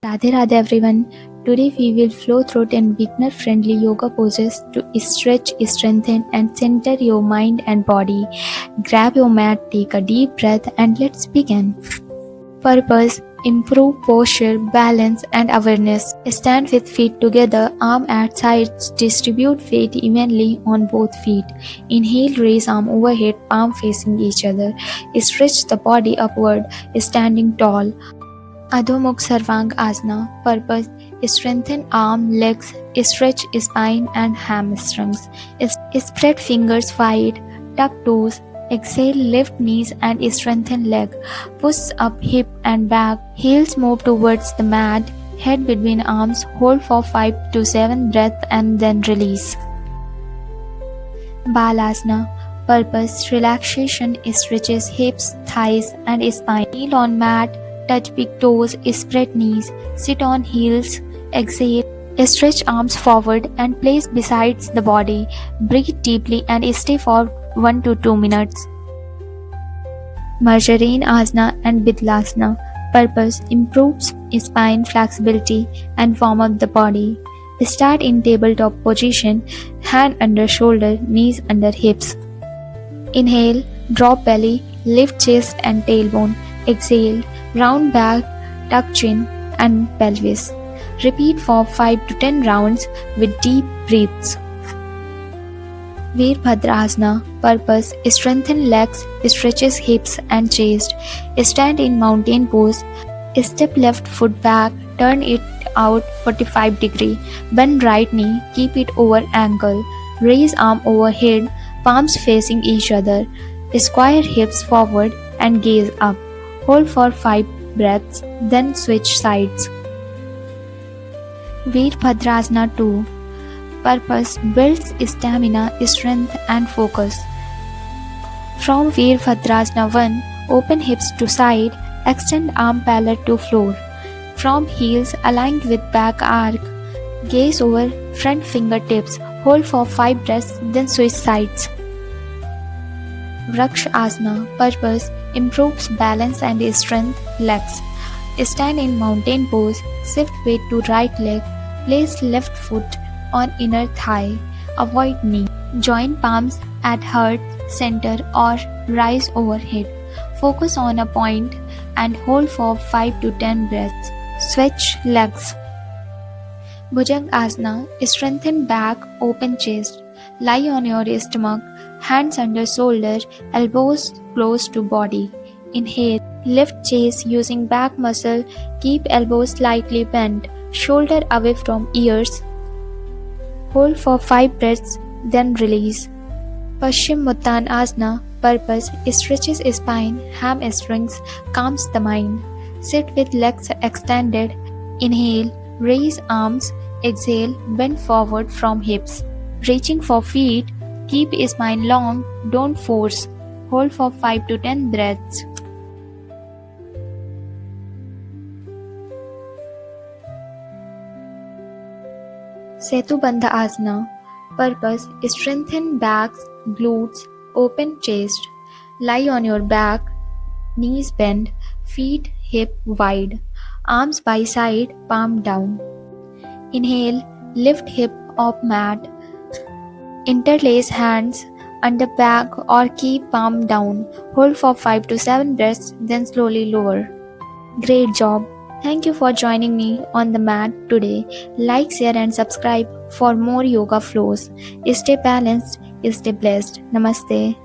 Radhe Radhe everyone. Today we will flow through 10 beginner friendly yoga poses to stretch, strengthen and center your mind and body. Grab your mat, take a deep breath and let's begin. Purpose: improve posture, balance and awareness. Stand with feet together, arm at sides, distribute weight evenly on both feet. Inhale, raise arm overhead, palm facing each other. Stretch the body upward, standing tall. Adho Mukh Sarvang Asana. Purpose: strengthen arm, legs, stretch spine and hamstrings. Spread fingers wide, tuck toes. Exhale, lift knees and strengthen leg. Push up hip and back. Heels move towards the mat. Head between arms. Hold for 5 to 7 breaths and then release. Balasana. Purpose: relaxation, stretches hips, thighs and spine. Kneel on mat. Touch big toes, spread knees, sit on heels, exhale, stretch arms forward and place beside the body. Breathe deeply and stay for 1 to 2 minutes. Marjarine Asana and Bidlasana. Purpose: improves spine flexibility and warm up the body. Start in tabletop position, hand under shoulder, knees under hips. Inhale, drop belly, lift chest and tailbone. Exhale, round back, tuck chin and pelvis. Repeat for 5 to 10 rounds with deep breaths. Veerbhadrasana. Purpose: strengthen legs, stretches hips and chest. Stand in mountain pose. Step left foot back, turn it out 45 degree. Bend right knee, keep it over ankle. Raise arm overhead, palms facing each other. Square hips forward and gaze up. Hold for 5 breaths, then switch sides. Veerbhadrasana 2. Purpose: builds stamina, strength and focus. From Veerbhadrasana 1, open hips to side, extend arm parallel to floor. From heels aligned with back arc, gaze over front fingertips. Hold for 5 breaths, then switch sides. Vrikshasana. Purpose: improves balance and strength, legs. Stand in mountain pose, shift weight to right leg, place left foot on inner thigh, avoid knee. Join palms at heart center or rise overhead. Focus on a point and hold for 5 to 10 breaths. Switch legs. Bhujang Asana. Strengthen back, open chest. Lie on your stomach, hands under shoulder, elbows close to body. Inhale, lift chest using back muscle, keep elbows slightly bent, shoulder away from ears. Hold for 5 breaths, then release. Paschimottanasana Asana. Purpose: stretches spine, hamstrings, calms the mind. Sit with legs extended. Inhale, raise arms. Exhale, bend forward from hips. Reaching for feet, keep spine long, don't force. Hold for 5 to 10 breaths. Setubandha Asana. Purpose: strengthen backs, glutes, open chest. Lie on your back, knees bend, feet hip wide, arms by side, palm down. Inhale, lift hip off mat. Interlace hands under back or keep palm down. Hold for 5 to 7 breaths, then slowly lower. Great job! Thank you for joining me on the mat today. Like, share and subscribe for more yoga flows. Stay balanced, stay blessed. Namaste.